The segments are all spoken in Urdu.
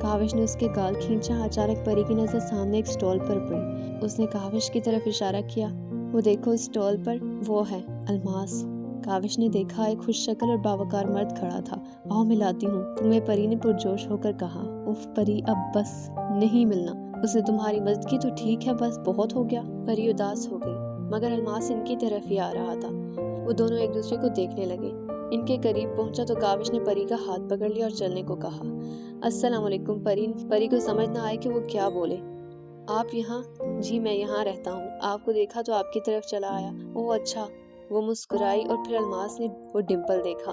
کاوش نے اس کے گال کھینچا۔ اچانک پری کی نظر سامنے ایک اسٹال پر پڑی۔ اس نے کاوش کی طرف اشارہ کیا۔ وہ دیکھو، اس اسٹال پر وہ ہے الماس۔ کاوش نے دیکھا ایک خوش شکل اور باوقار مرد کھڑا تھا۔ آؤ ملاتی ہوں تمہیں، پری نے پرجوش ہو کر کہا۔ اف پری، اب بس، نہیں ملنا۔ اس نے تمہاری مدد کی تو ٹھیک ہے، بس بہت ہو گیا۔ پری اداس ہو گئی، مگر الماس ان کی طرف ہی آ رہا تھا۔ وہ دونوں ایک دوسرے کو دیکھنے لگے۔ ان کے قریب پہنچا تو کاوش نے پری کا ہاتھ پکڑ لیا اور چلنے کو کہا۔ السلام علیکم پری کو سمجھ نہ آئے کہ وہ کیا بولے۔ آپ یہاں؟ جی میں یہاں رہتا ہوں، آپ کو دیکھا تو آپ کی طرف چلا آیا۔ اوہ اچھا۔ وہ مسکرائی اور پھر الماس نے وہ ڈمپل دیکھا۔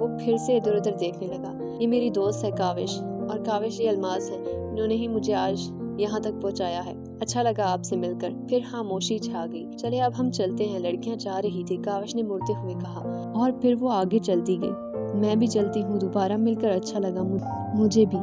وہ پھر سے ادھر ادھر دیکھنے لگا۔ یہ میری دوست ہے کاوش، اور کاوش یہ الماس ہے، انہوں نے ہی مجھے آج یہاں تک پہنچایا ہے۔ اچھا لگا آپ سے مل کر۔ پھر خاموشی چھا گئی۔ چلے اب ہم چلتے ہیں، لڑکیاں جا رہی تھی، کاوش نے مڑتے ہوئے کہا، اور پھر وہ آگے چلتی گئی۔ میں بھی چلتی ہوں، دوبارہ مل کر اچھا لگا مجھے بھی۔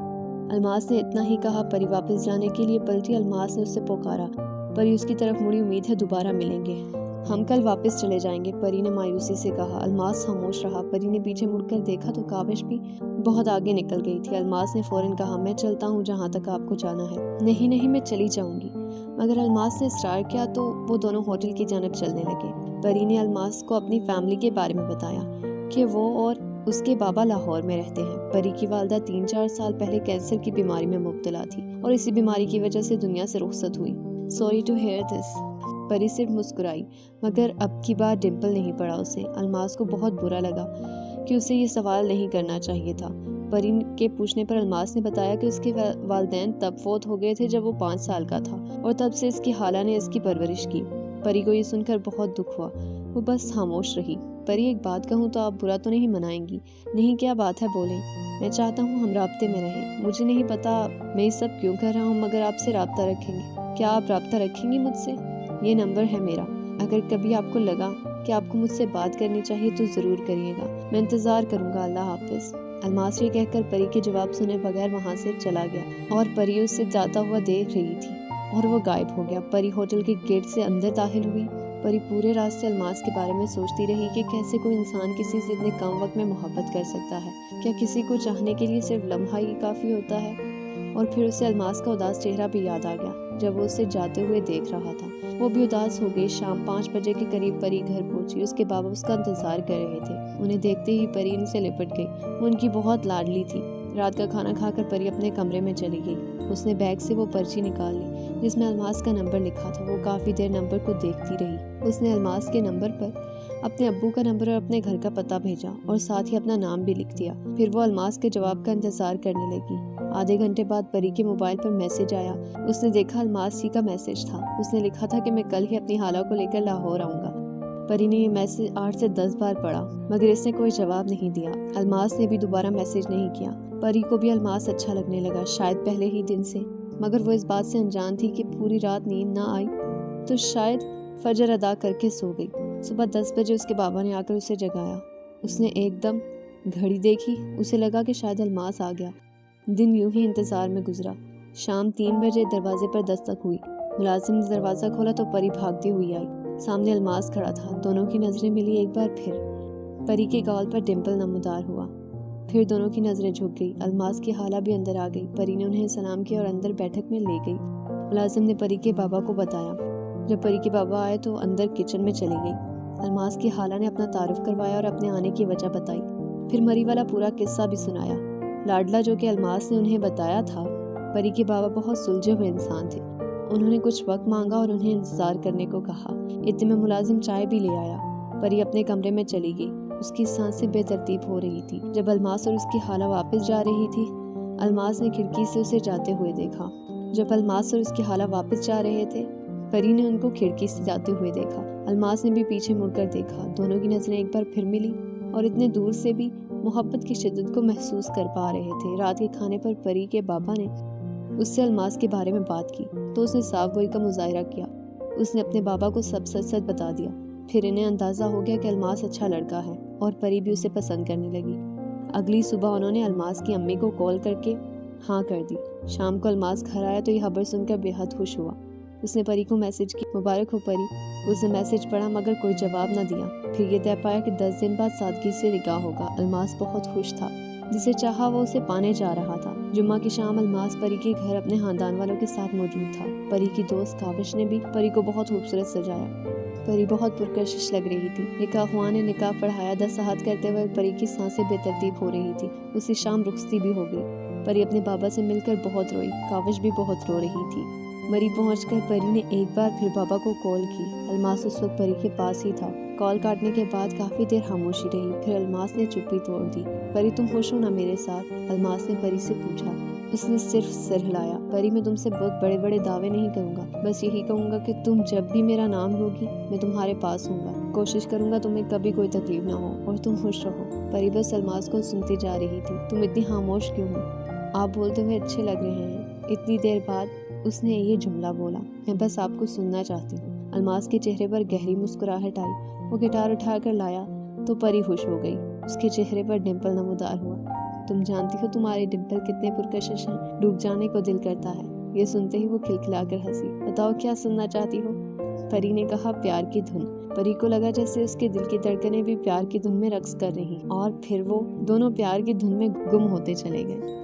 الماس نے اتنا ہی کہا۔ پری واپس جانے کے لیے پلٹی۔ الماس نے اس سے پکارا۔ پری اس کی طرف مڑی۔ امید ہے دوبارہ ملیں گے، ہم کل واپس چلے جائیں گے، پری نے مایوسی سے کہا۔ الماس خاموش رہا۔ پری نے پیچھے مڑ کر دیکھا تو کاوش بھی بہت آگے نکل گئی تھی۔ الماس نے فوراً کہا، میں چلتا ہوں جہاں تک آپ کو جانا ہے۔ نہیں میں چلی جاؤں گی، مگر الماس نے اصرار کیا تو وہ دونوں ہوٹل کی جانب چلنے لگے۔ پری نے الماس کو اپنی فیملی کے بارے میں بتایا کہ وہ اور اس کے بابا لاہور میں رہتے ہیں۔ پری کی والدہ 3-4 سال پہلے کینسر کی بیماری میں مبتلا تھی اور اسی بیماری کی وجہ سے دنیا سے رخصت ہوئی۔ سوری ٹو ہیئر دس۔ پری صرف مسکرائی، مگر اب کی بار ڈمپل نہیں پڑا اسے۔ الماس کو بہت برا لگا کہ اسے یہ سوال نہیں کرنا چاہیے تھا۔ پری کے پوچھنے پر الماس نے بتایا کہ اس کے والدین تب فوت ہو گئے تھے جب وہ 5 سال کا تھا، اور تب سے اس کی خالہ نے اس کی پرورش کی۔ پری کو یہ سن کر بہت دکھ ہوا۔ وہ بس خاموش رہی۔ پری ایک بات کہوں تو آپ برا تو نہیں منائیں گی؟ نہیں، کیا بات ہے، بولیں۔ میں چاہتا ہوں ہم رابطے میں رہیں۔ مجھے نہیں پتا میں یہ سب کیوں کر رہا ہوں، مگر آپ سے رابطہ رکھیں گے۔ کیا آپ رابطہ رکھیں گی مجھ سے؟ یہ نمبر ہے میرا، اگر کبھی آپ کو لگا کہ آپ کو مجھ سے بات کرنی چاہیے تو ضرور کریے گا۔ میں انتظار کروں گا، اللہ حافظ۔ الماس یہ کہہ کر پری کے جواب سنے بغیر وہاں سے چلا گیا، اور پری اس سے جاتا ہوا دیکھ رہی تھی، اور وہ غائب ہو گیا۔ پری ہوٹل کے گیٹ سے اندر داخل ہوئی۔ پری پورے راستے الماس کے بارے میں سوچتی رہی کہ کیسے کوئی انسان کسی سے اتنے کم وقت میں محبت کر سکتا ہے۔ کیا کسی کو چاہنے کے لیے صرف لمحہ ہی کافی ہوتا ہے؟ اور پھر اسے الماس کا اداس چہرہ بھی یاد آ گیا جب وہ اسے جاتے ہوئے دیکھ رہا تھا۔ وہ بھی اداس ہو گئی۔ شام 5 بجے کے قریب پری گھر پہنچی۔ اس کے بابا اس کا انتظار کر رہے تھے۔ انہیں دیکھتے ہی پری ان سے لپٹ گئی۔ وہ ان کی بہت لاڈلی تھی۔ رات کا کھانا کھا کر پری اپنے کمرے میں چلی گئی۔ اس نے بیگ سے وہ پرچی نکال لی جس میں الماس کا نمبر لکھا تھا۔ وہ کافی دیر نمبر کو دیکھتی رہی۔ اس نے الماس کے نمبر پر اپنے ابو کا نمبر اور اپنے گھر کا پتہ بھیجا، اور ساتھ ہی اپنا نام بھی لکھ دیا۔ پھر وہ الماس کے جواب کا انتظار کرنے لگی۔ آدھے گھنٹے بعد پری کے موبائل پر میسج آیا۔ اس نے دیکھا الماس ہی کا میسج تھا۔ اس نے لکھا تھا کہ میں کل ہی اپنی خالہ کو لے کر لاہور آؤں گا۔ پری نے یہ میسج 8 سے 10 بار پڑھا، مگر اس نے کوئی جواب نہیں دیا۔ الماس نے بھی دوبارہ میسج نہیں کیا۔ پری کو بھی الماس اچھا لگنے لگا، شاید پہلے ہی دن سے، مگر وہ اس بات سے انجان تھی کہ پوری رات نیند نہ آئی تو شاید فجر ادا کر کے سو گئی۔ صبح 10 بجے اس کے بابا نے آ کر اسے جگایا۔ اس نے ایک دم گھڑی دیکھی۔ اسے لگا کہ شاید الماس آ گیا۔ دن یوں ہی انتظار میں گزرا۔ شام 3 بجے دروازے پر دستک ہوئی۔ ملازم نے دروازہ کھولا تو پری بھاگتی ہوئی آئی۔ سامنے الماس کھڑا تھا۔ دونوں کی نظریں ملی ایک بار پھر۔ پری کے گال پر ڈمپل نمودار ہوا۔ پھر دونوں کی نظریں جھک گئی۔ الماس کی خالہ بھی اندر آ گئی۔ پری نے انہیں سلام کیا اور اندر بیٹھک میں لے گئی۔ ملازم نے پری کے بابا کو بتایا۔ جب پری کے بابا آئے تو اندر کچن میں چلی گئی۔ الماس کی خالہ نے اپنا تعارف کروایا اور اپنے آنے کی وجہ بتائی۔ پھر مری والا پورا قصہ بھی سنایا۔ لاڈلا جو کہ الماس نے انہیں بتایا تھا، پری کے بابا بہت سلجھے ہوئے انسان تھے۔ انہوں نے کچھ وقت مانگا اور انہیں انتظار کرنے کو کہا۔ اتنے میں ملازم چائے بھی لے آیا۔ پری اپنے کمرے میں چلی گئی۔ اس کی سانسیں بے ترتیب ہو رہی تھی۔ جب الماس اور اس کی خالہ واپس جا رہی تھی، الماس نے کھڑکی سے اسے جاتے ہوئے دیکھا۔ جب الماس اور اس کی خالہ واپس جا رہے تھے، پری نے ان کو کھڑکی سے جاتے ہوئے دیکھا۔ الماس نے بھی پیچھے مڑ کر دیکھا۔ دونوں کی نظریں ایک بار پھر ملی، اور اتنے دور سے بھی محبت کی شدت کو محسوس کر پا رہے تھے۔ رات کے کھانے پر پری کے بابا نے اس سے الماس کے بارے میں بات کی تو اس نے صاف گوئی کا مظاہرہ کیا۔ اس نے اپنے بابا کو سب سچ سچ بتا دیا۔ پھر انہیں اندازہ ہو گیا کہ الماس اچھا لڑکا ہے، اور پری بھی اسے پسند کرنے لگی۔ اگلی صبح انہوں نے الماس کی امی کو کال کر کے ہاں کر دی۔ شام کو الماس گھر آیا تو یہ خبر سن کر بے حد خوش ہوا۔ اس نے پری کو میسج کیا، مبارک ہو پری۔ اس نے میسج پڑھا مگر کوئی جواب نہ دیا۔ پھر یہ طے پایا کہ 10 دن بعد سادگی سے نکاح ہوگا۔ الماس بہت خوش تھا۔ جسے چاہا وہ اسے پانے جا رہا تھا۔ جمعہ کی شام الماس پری کے گھر اپنے خاندان والوں کے ساتھ موجود تھا۔ پری کی دوست کاوش نے بھی پری کو بہت خوبصورت سجایا۔ پری بہت پرکشش لگ رہی تھی۔ نکاح خواہ نے نکاح پڑھایا، دستخط کرتے ہوئے پری کی سانسیں بے ترتیب ہو رہی تھی۔ اسی شام رخصتی بھی ہو گئی۔ پری اپنے بابا سے مل کر بہت روئی۔ کاوش بھی بہت رو رہی تھی۔ مری پہنچ کر پری نے ایک بار پھر بابا کو کال کی۔ الماس اس وقت پری کے پاس ہی تھا۔ کال کاٹنے کے بعد کافی دیر خاموشی رہی، پھر الماس نے چپی توڑ دی۔ پری تم خوش ہو نا میرے ساتھ؟ الماس نے پری سے پوچھا۔ اس نے صرف سر ہلایا۔ پری میں تم سے بہت بڑے بڑے دعوے نہیں کروں گا، بس یہی کہوں گا کہ تم جب بھی میرا نام لوگی میں تمہارے پاس ہوں گا۔ کوشش کروں گا تمہیں کبھی کوئی تکلیف نہ ہو اور تم خوش رہو۔ پری بس الماس کو سنتی جا رہی تھی۔ تم اتنی خاموش کیوں ہو؟ آپ بولتے ہوئے اچھے لگ رہے ہیں۔ اتنی دیر بعد اس نے یہ جملہ بولا، میں بس آپ کو سننا چاہتی ہوں۔ الماس کے چہرے پر گہری مسکراہٹ آئی۔ وہ گٹار اٹھا کر لایا تو پری خوش ہو گئی۔ اس کے چہرے پر ڈمپل نمودار ہوا۔ تم جانتی ہو تمہارے ڈمپل کتنے پرکشش ہیں، ڈوب جانے کو دل کرتا ہے۔ یہ سنتے ہی وہ کھلکھلا کر ہنسی۔ بتاؤ کیا سننا چاہتی ہو؟ پری نے کہا پیار کی دھن۔ پری کو لگا جیسے اس کے دل کی دھڑکنیں بھی پیار کی دھن میں رقص کر رہی اور پھر وہ دونوں پیار کی دھن میں گم ہوتے چلے گئے۔